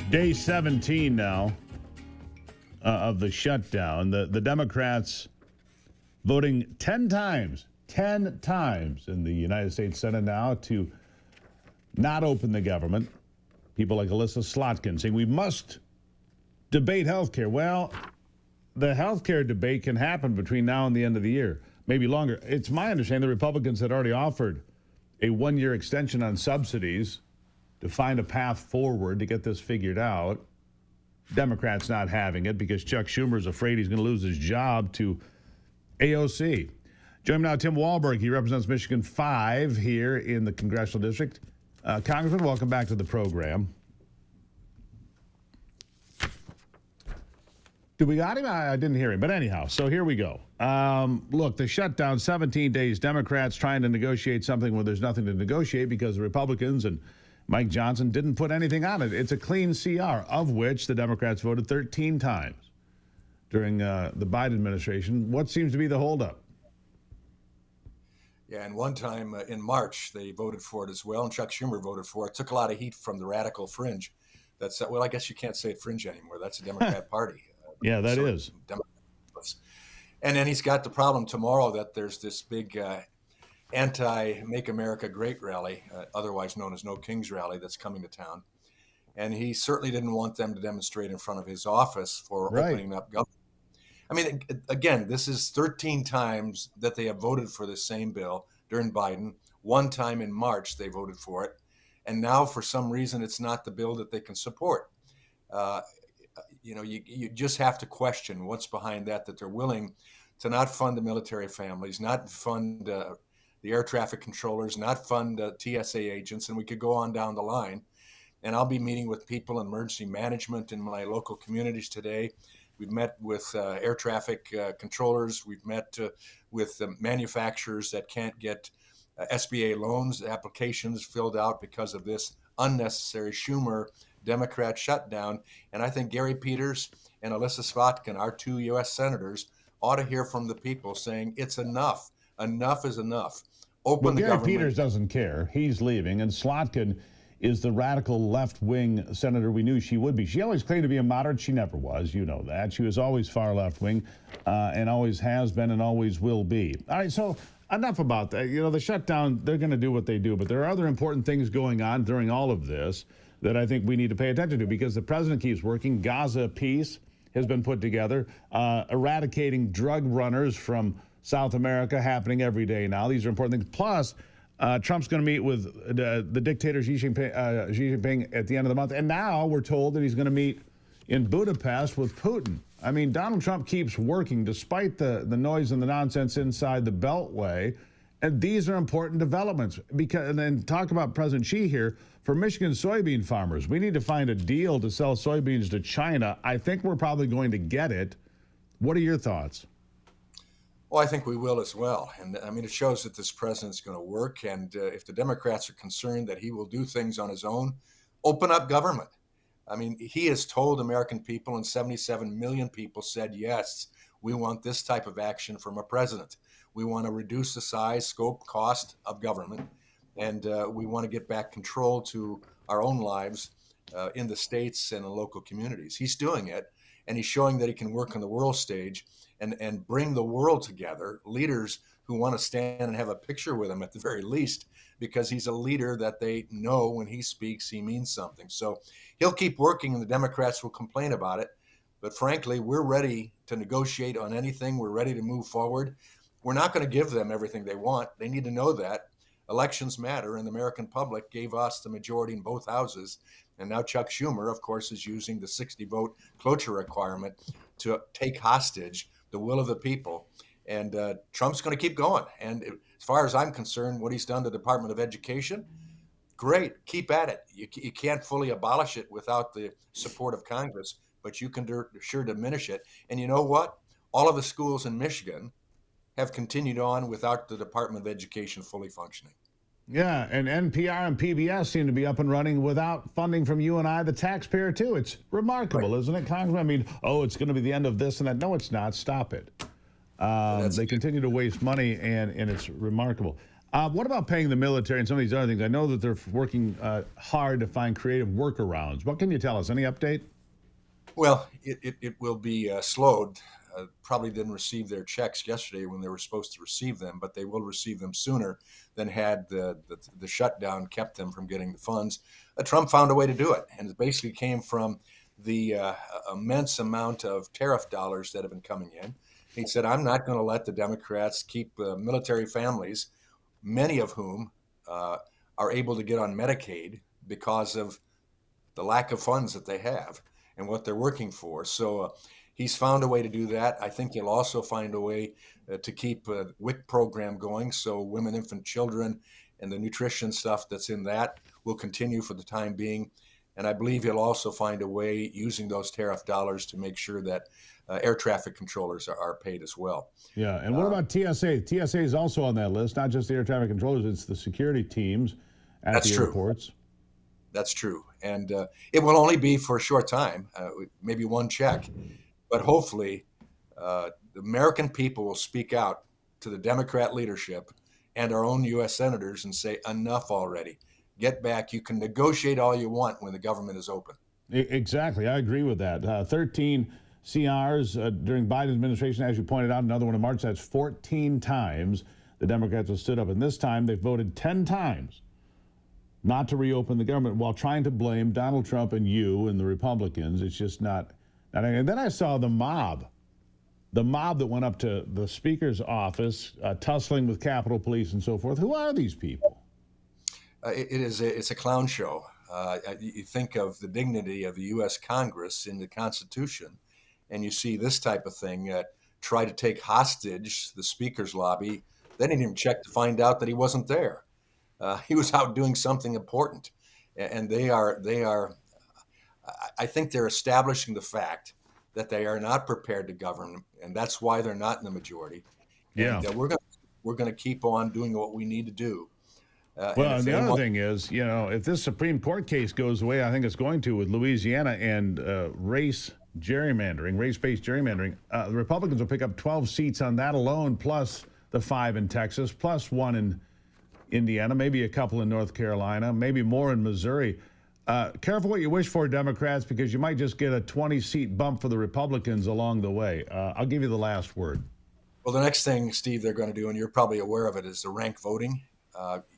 Day 17 now of the shutdown. The Democrats voting 10 times in the United States Senate now to not open the government. People like Alyssa Slotkin saying we must debate health care. Well, the health care debate can happen between now and the end of the year, maybe longer. It's my understanding the Republicans had already offered a one-year extension on subsidies to find a path forward to get this figured out. Democrats not having it because Chuck Schumer's afraid he's going to lose his job to AOC. Join me now, Tim Walberg. He represents Michigan 5 here in the Congressional District. Congressman, welcome back to the program. Did we got him? I didn't hear him, but anyhow, so here we go. Look, the shutdown, 17 days, Democrats trying to negotiate something where there's nothing to negotiate because the Republicans and Mike Johnson didn't put anything on it. It's a clean CR, of which the Democrats voted 13 times during the Biden administration. What seems to be the holdup? Yeah, and one time in March, they voted for it as well, and Chuck Schumer voted for it. Took a lot of heat from the radical fringe. That's well, I guess you can't say it fringe anymore. That's a Democrat party. Yeah, that is. And then he's got the problem tomorrow that there's this big anti-Make America Great rally, otherwise known as No Kings rally, that's coming to town. And he certainly didn't want them to demonstrate in front of his office for opening up government. I mean, again, this is 13 times that they have voted for the same bill during Biden. One time in March they voted for it. And now, for some reason, it's not the bill that they can support. You just have to question what's behind that they're willing to not fund the military families, not fund the air traffic controllers, not fund TSA agents, and we could go on down the line. And I'll be meeting with people in emergency management in my local communities today. We've met with air traffic controllers. We've met with manufacturers that can't get SBA loans applications filled out because of this unnecessary Schumer Democrat shutdown. And I think Gary Peters and Alyssa Slotkin, our 2 U.S. senators, ought to hear from the people saying it's enough. Enough is enough. Open the government. Gary Peters doesn't care. He's leaving. And Slotkin is the radical left-wing senator we knew she would be. She always claimed to be a moderate. She never was. You know that. She was always far left-wing and always has been and always will be. All right, so enough about that. You know, the shutdown, they're going to do what they do. But there are other important things going on during all of this that I think we need to pay attention to because the president keeps working. Gaza peace has been put together. Eradicating drug runners from South America happening every day now. These are important things. Plus, Trump's going to meet with the dictator Xi Jinping at the end of the month. And now we're told that he's going to meet in Budapest with Putin. I mean, Donald Trump keeps working despite the noise and the nonsense inside the Beltway. And these are important developments. And then talk about President Xi here. For Michigan soybean farmers, we need to find a deal to sell soybeans to China. I think we're probably going to get it. What are your thoughts? Well, I think we will as well. And I mean, it shows that this president's going to work. And if the Democrats are concerned that he will do things on his own, open up government. I mean, he has told American people, and 77 million people said, yes, we want this type of action from a president. We want to reduce the size, scope, cost of government. And we want to get back control to our own lives in the states and in local communities. He's doing it, and he's showing that he can work on the world stage and bring the world together, leaders who want to stand and have a picture with him at the very least, because he's a leader that they know when he speaks, he means something. So he'll keep working, and the Democrats will complain about it. But frankly, we're ready to negotiate on anything. We're ready to move forward. We're not going to give them everything they want. They need to know that. Elections matter, and the American public gave us the majority in both houses. And now Chuck Schumer, of course, is using the 60-vote cloture requirement to take hostage the will of the people. And Trump's going to keep going. And as far as I'm concerned, what he's done to the Department of Education, great, keep at it. You can't fully abolish it without the support of Congress, but you can sure diminish it. And you know what? All of the schools in Michigan have continued on without the Department of Education fully functioning. Yeah, and NPR and PBS seem to be up and running without funding from you and I, the taxpayer, too. It's remarkable, isn't it, Congressman? I mean, it's going to be the end of this and that. No, it's not. Stop it. They continue to waste money, and it's remarkable. What about paying the military and some of these other things? I know that they're working hard to find creative workarounds. What can you tell us? Any update? Well, it will be slowed. Probably didn't receive their checks yesterday when they were supposed to receive them, but they will receive them sooner than had the shutdown kept them from getting the funds. Trump found a way to do it, and it basically came from the immense amount of tariff dollars that have been coming in. He said, I'm not going to let the Democrats keep military families, many of whom are able to get on Medicaid because of the lack of funds that they have and what they're working for. So he's found a way to do that. I think he'll also find a way to keep a WIC program going. So women, infant, children, and the nutrition stuff that's in that will continue for the time being. And I believe he'll also find a way using those tariff dollars to make sure that air traffic controllers are paid as well. Yeah, and what about TSA? TSA is also on that list, not just the air traffic controllers, it's the security teams at the airports. That's true. And it will only be for a short time, maybe one check. But hopefully, the American people will speak out to the Democrat leadership and our own U.S. senators and say, enough already. Get back. You can negotiate all you want when the government is open. Exactly. I agree with that. 13 CRs during Biden's administration, as you pointed out, another one in March. That's 14 times the Democrats have stood up. And this time they've voted 10 times not to reopen the government while trying to blame Donald Trump and you and the Republicans. It's just not. And then I saw the mob that went up to the Speaker's office, tussling with Capitol Police and so forth. Who are these people? It's a clown show. You think of the dignity of the U.S. Congress in the Constitution, and you see this type of thing try to take hostage the Speaker's lobby. They didn't even check to find out that he wasn't there. He was out doing something important, and they are. I think they're establishing the fact that they are not prepared to govern, and that's why they're not in the majority. Yeah, and, we're going to keep on doing what we need to do. Well, and the other thing is, if this Supreme Court case goes away, I think it's going to with Louisiana and race-based gerrymandering, the Republicans will pick up 12 seats on that alone, plus the 5 in Texas, plus 1 in Indiana, maybe a couple in North Carolina, maybe more in Missouri. Careful what you wish for, Democrats, because you might just get a 20-seat bump for the Republicans along the way. I'll give you the last word. Well, the next thing, Steve, they're going to do, and you're probably aware of it, is the rank voting.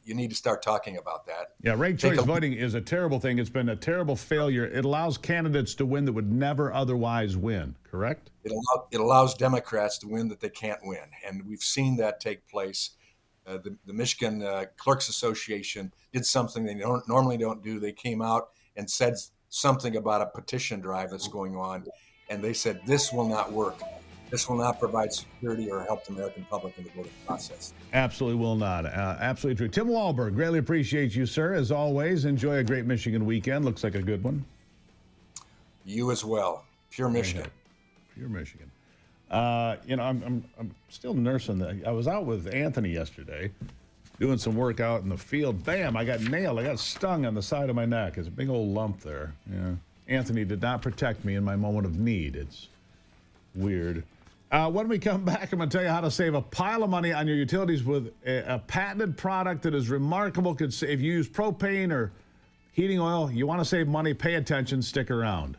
You need to start talking about that. Yeah, ranked choice voting is a terrible thing. It's been a terrible failure. It allows candidates to win that would never otherwise win, correct? It allows Democrats to win that they can't win, and we've seen that take place. The Michigan Clerks Association did something they normally don't do. They came out and said something about a petition drive that's going on, and they said this will not work. This will not provide security or help the American public in the voting process. Absolutely will not. Absolutely true. Tim Walberg, greatly appreciate you, sir. As always, enjoy a great Michigan weekend. Looks like a good one. You as well. Pure Michigan. Okay. Pure Michigan. I'm still nursing that. I was out with Anthony yesterday doing some work out in the field. Bam, I got nailed. I got stung on the side of my neck. It's a big old lump there. Yeah. Anthony did not protect me in my moment of need. It's weird. When we come back, I'm going to tell you how to save a pile of money on your utilities with a patented product that is remarkable. If you use propane or heating oil, you want to save money, pay attention, stick around.